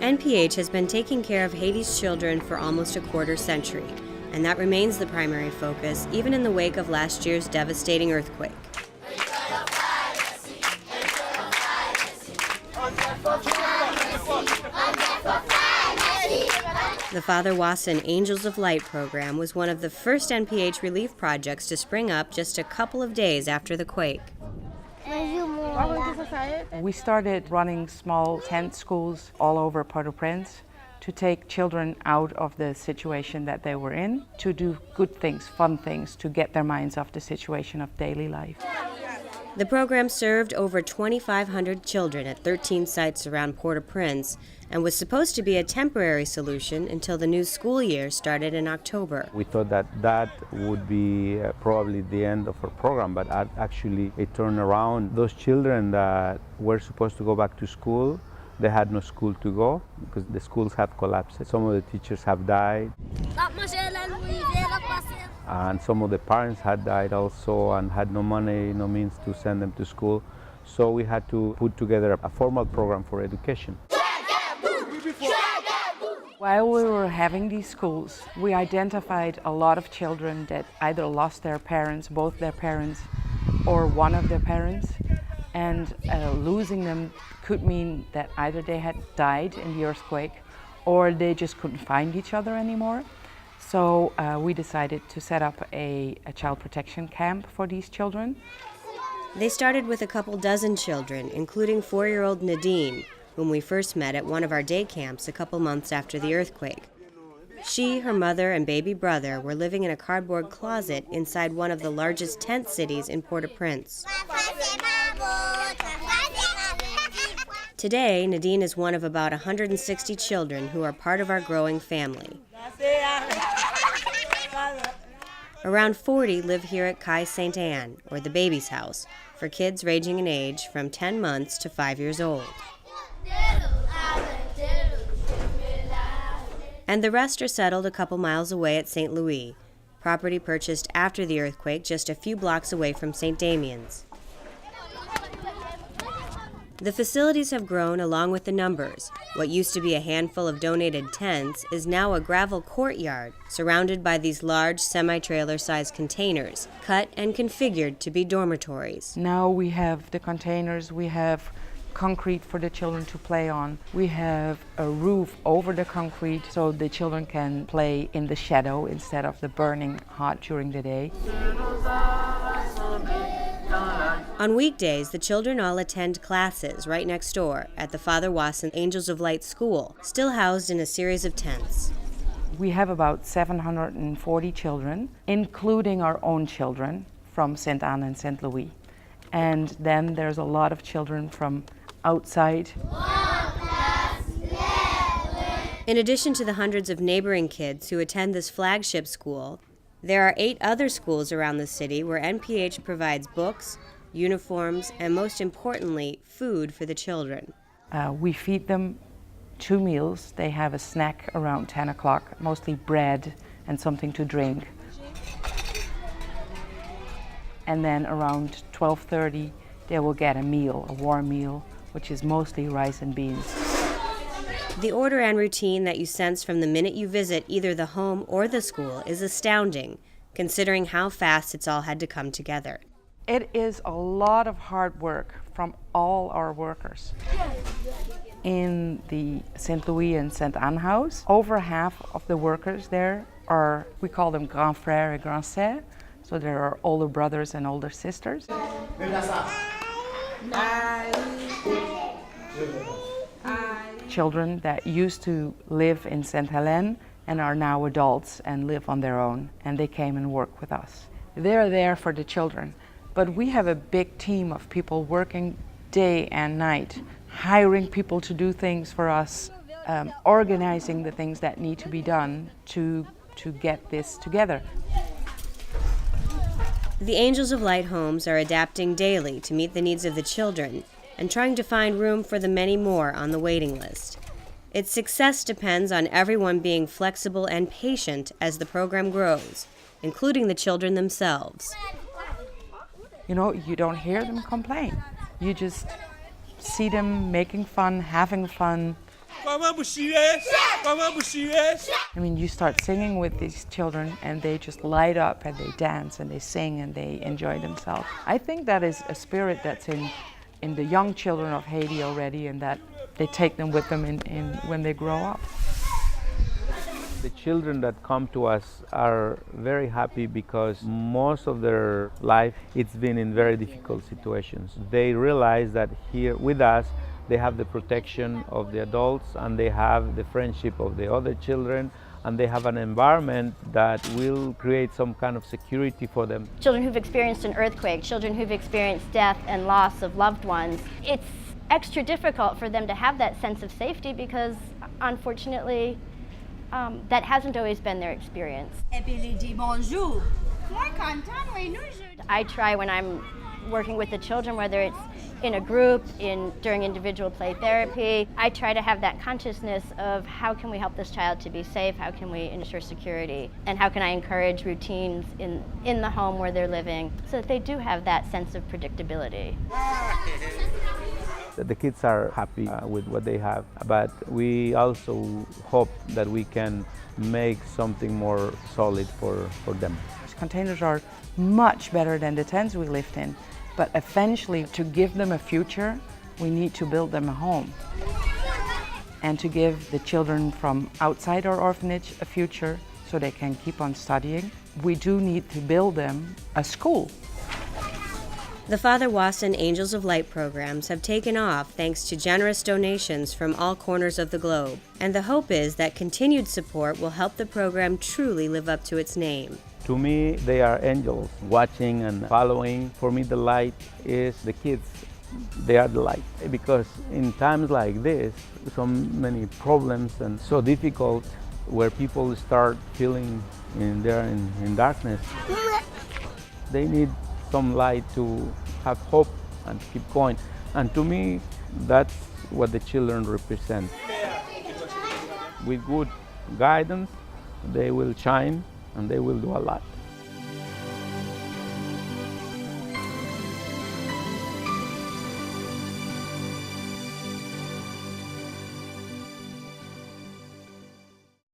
NPH has been taking care of Haiti's children for almost a quarter century, and that remains the primary focus, even in the wake of last year's devastating earthquake. The Father Wasson Angels of Light program was one of the first NPH relief projects to spring up just a couple of days after the quake. We started running small tent schools all over Port-au-Prince to take children out of the situation that they were in, to do good things, fun things, to get their minds off the situation of daily life. The program served over 2,500 children at 13 sites around Port-au-Prince and was supposed to be a temporary solution until the new school year started in October. We thought that would be probably the end of our program, but actually it turned around. Those children that were supposed to go back to school, they had no school to go because the schools have collapsed. Some of the teachers have died. And some of the parents had died also and had no money, no means to send them to school. So we had to put together a formal program for education. While we were having these schools, we identified a lot of children that either lost their parents, both their parents, or one of their parents. And losing them could mean that either they had died in the earthquake or they just couldn't find each other anymore. So we decided to set up a child protection camp for these children. They started with a couple dozen children, including 4-year-old Nadine, whom we first met at one of our day camps a couple months after the earthquake. She, her mother, and baby brother were living in a cardboard closet inside one of the largest tent cities in Port-au-Prince. Today, Nadine is one of about 160 children who are part of our growing family. Around 40 live here at Kai St. Anne, or the baby's house, for kids ranging in age from 10 months to 5 years old. And the rest are settled a couple miles away at St. Louis, property purchased after the earthquake just a few blocks away from St. Damien's. The facilities have grown along with the numbers. What used to be a handful of donated tents is now a gravel courtyard surrounded by these large semi-trailer-sized containers, cut and configured to be dormitories. Now we have the containers, we have concrete for the children to play on. We have a roof over the concrete so the children can play in the shadow instead of the burning hot during the day. On weekdays, the children all attend classes right next door at the Father Wasson Angels of Light School, still housed in a series of tents. We have about 740 children, including our own children from St. Anne and St. Louis. And then there's a lot of children from outside. In addition to the hundreds of neighboring kids who attend this flagship school, there are 8 other schools around the city where NPH provides books, uniforms, and most importantly, food for the children. We feed them 2 meals. They have a snack around 10 o'clock, mostly bread and something to drink. And then around 12:30, they will get a meal, a warm meal, which is mostly rice and beans. The order and routine that you sense from the minute you visit either the home or the school is astounding, considering how fast it's all had to come together. It is a lot of hard work from all our workers. In the St. Louis and St. Anne house, over half of the workers there are, we call them grand frères et grand sœurs, so there are older brothers and older sisters. Children that used to live in St. Helene and are now adults and live on their own, and they came and work with us. They're there for the children, but we have a big team of people working day and night, hiring people to do things for us, organizing the things that need to be done to get this together. The Angels of Light homes are adapting daily to meet the needs of the children and trying to find room for the many more on the waiting list. Its success depends on everyone being flexible and patient as the program grows, including the children themselves. You know, you don't hear them complain. You just see them making fun, having fun, I mean, you start singing with these children and they just light up and they dance and they sing and they enjoy themselves. I think that is a spirit that's in the young children of Haiti already, and that they take them with them in when they grow up. The children that come to us are very happy because most of their life it's been in very difficult situations. They realize that here with us they have the protection of the adults and they have the friendship of the other children, and they have an environment that will create some kind of security for them. Children who've experienced an earthquake, children who've experienced death and loss of loved ones, it's extra difficult for them to have that sense of safety because unfortunately that hasn't always been their experience. I try when I'm working with the children, whether it's in a group, during individual play therapy, I try to have that consciousness of how can we help this child to be safe, how can we ensure security, and how can I encourage routines in the home where they're living so that they do have that sense of predictability. The kids are happy with what they have, but we also hope that we can make something more solid for them. These containers are much better than the tents we lived in, but eventually to give them a future, we need to build them a home. And to give the children from outside our orphanage a future so they can keep on studying, we do need to build them a school. The Father Wasson Angels of Light programs have taken off thanks to generous donations from all corners of the globe, and the hope is that continued support will help the program truly live up to its name. To me, they are angels watching and following. For me, the light is the kids. They are the light. Because in times like this, so many problems and so difficult, where people start feeling in darkness, they need some light to have hope and keep going. And to me, that's what the children represent. With good guidance, they will shine and they will do a lot.